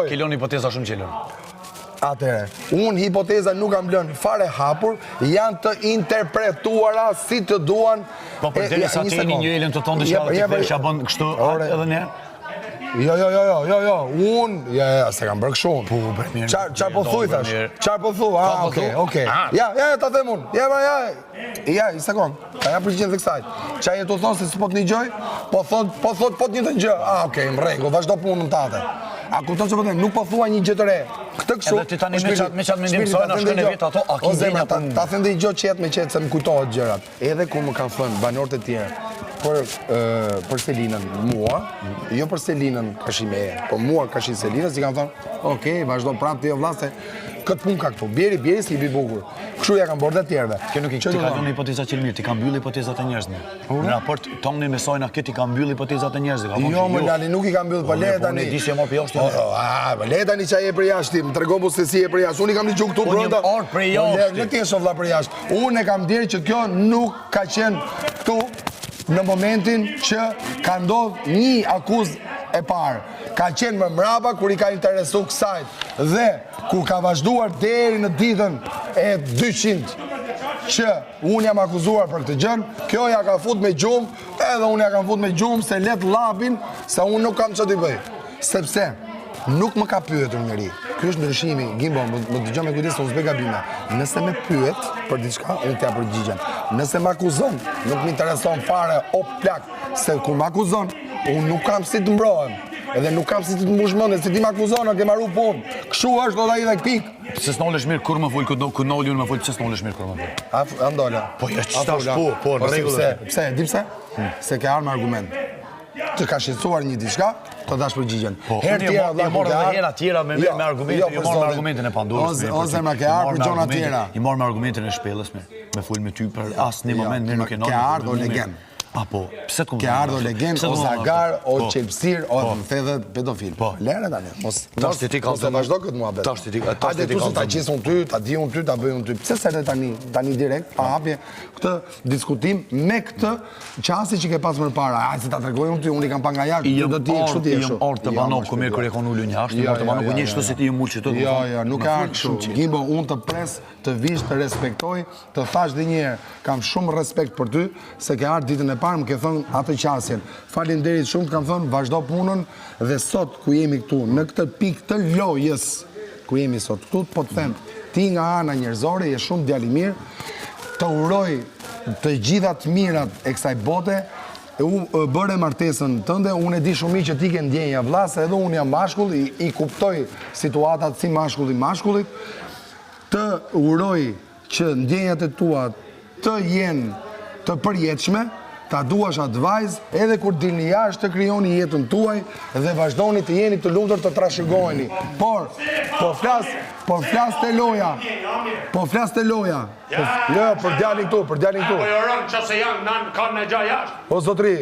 Kelon hipoteza shumë qelon. Atëre, unë hipoteza nuk kam lënë fare hapur, janë të interpretuara si të duan. Po për deri sa të jeni një Elën të tonë diçka të vesh ja bën kështu edhe ne. Jo, unë, se kam bërë kështu. Po, bërë mirë. Çfarë po thuj thash? Çfarë po thu? Okej. Ja, ta them unë. Ja, i sekond. Ta ja përgjigjen dhe kësaj. Çfarë jetu thon se s'po të ngjoj? Po thot të njëjtën gjë. Okej, në rregull, vazhdo punën tate. A kupton çfarë po them? Nuk po thua një gjë të re. Këtë kështu. Edhe ti tani me çat mendim soi na shkon e vet ato, a ke gjëra ta them dhe gjë qet me qet se më kujtohet gjërat. Edhe ku më kanë thënë banorët e tjerë për Selinën mua, jo për Selinën Kashime, po mua Kashi Selinës i kanë thënë, "Okej, vazhdo prapë ti o vlla se këtë punë ka këtu. Bjeri si i bi bukur." Kështu ja kanë bërë të tjerëve. Kjo nuk i ka dhënë hipotezat që mirë, ti ka mbyll hipotezat e njerëzve. Në raport tonë me sojna këtë i ka mbyll hipotezat e njerëzve. Jo, më lali nuk i ka mbyll, po le tani. Ne di se më pjoshti. Le tani çaj e për jashtë, më tregon po se si e për jashtë. Unë kam dëgjuar këtu brenda. Një orë për jashtë. Le ti shoh vlla për jashtë. Unë e kam dirë që kjo nuk ka qenë këtu në momentin që ka ndodhur një akuzë e parë. Ka qenë më mrapa kur i ka interesu kësajt dhe kur ka vazhduar deri në ditën e 200 që unë jam akuzuar për këtë gjën, kjo ja ka fut me gjumë, edhe unë ja kam fut me gjumë se let lapin se unë nuk kam që t'i bëj. Sepse nuk më ka pyetur njëri. Ky është ndryshimi, Gimbo, më dëgjoj me kujdes, unë s'bëj gabime. Nëse më pyet për diçka, unë t'ja përgjigjem. Nëse më akuzon, nuk më intereson fare o plak, se kur më akuzon, unë nuk kam si të mbrohem. Edhe nuk kam si të mbush mendje, se ti më akuzon, ke marru punë. Kështu është edhe ai dhe pik. Se s'nolesh mirë kur më fol, ku noli unë më fol, pse s'nolesh mirë kur më fol. A ndola. Po ja ç'tash po, në rregull. Pse? Di pse? Se ke armë argument. Të ka shqetësuar një diçka, të dash përgjigjen. Herë tjera vëlla, morë edhe hera tjera me argumente, jo morë me argumentin e pandorës. O zemra, ke ardhur për gjona tjera. I morë me argumentin e shpellës me fol me ty për asnjë moment mirë nuk e ndonë. Ke ardhur legend. Apo, pse të ke ardhur legend, o zagar, o qelpsir, o më thedhe pedofil. Lere tani, mos të vazhdo këtë muhabet. Hajde tu se ta qes unë ty, ta di unë ty, ta bëj unë ty. Pse s'erdhe tani direkt, pa hapje këtë diskutim me këtë qasi që ke pas më para. Ai se ta tregoj unë ty, unë i kam pa nga jashtë, ty do ti kështu ti kështu. Orë të banok ku mirë kur e kon ulën jashtë, orë të banok ku një kështu si ti ju mul çto. Jo, nuk ka kështu. Gimbo, unë të pres, të vish, të respektoj, të thash dhe një herë, kam shumë respekt për ty, se ke ardhur ditën e parë, më ke thënë atë qasjen. Faleminderit shumë, kam thënë vazhdo punën dhe sot ku jemi këtu, në këtë pikë të lojës, ku jemi sot këtu, po të them, ti nga ana njerëzore je shumë djalë i mirë, të uroj të gjitha të mirat e kësaj bote, bëre martesën tënde, unë e di shumë që ti ke ndjenja vlla, se edhe unë jam mashkull, i kuptoj situatat si mashkullit, të uroj që ndjenjat e tua të jenë të përjetshme, ta duash atë vajzë, edhe kur dilni jashtë të krijoni jetën tuaj dhe vazhdoni të jeni të lumtur të trashëgoheni. Por flas te loja. Po flas te loja. Jo, për djalin këtu. Po jo rën çose janë nan kanë në gjë jashtë. O zotri,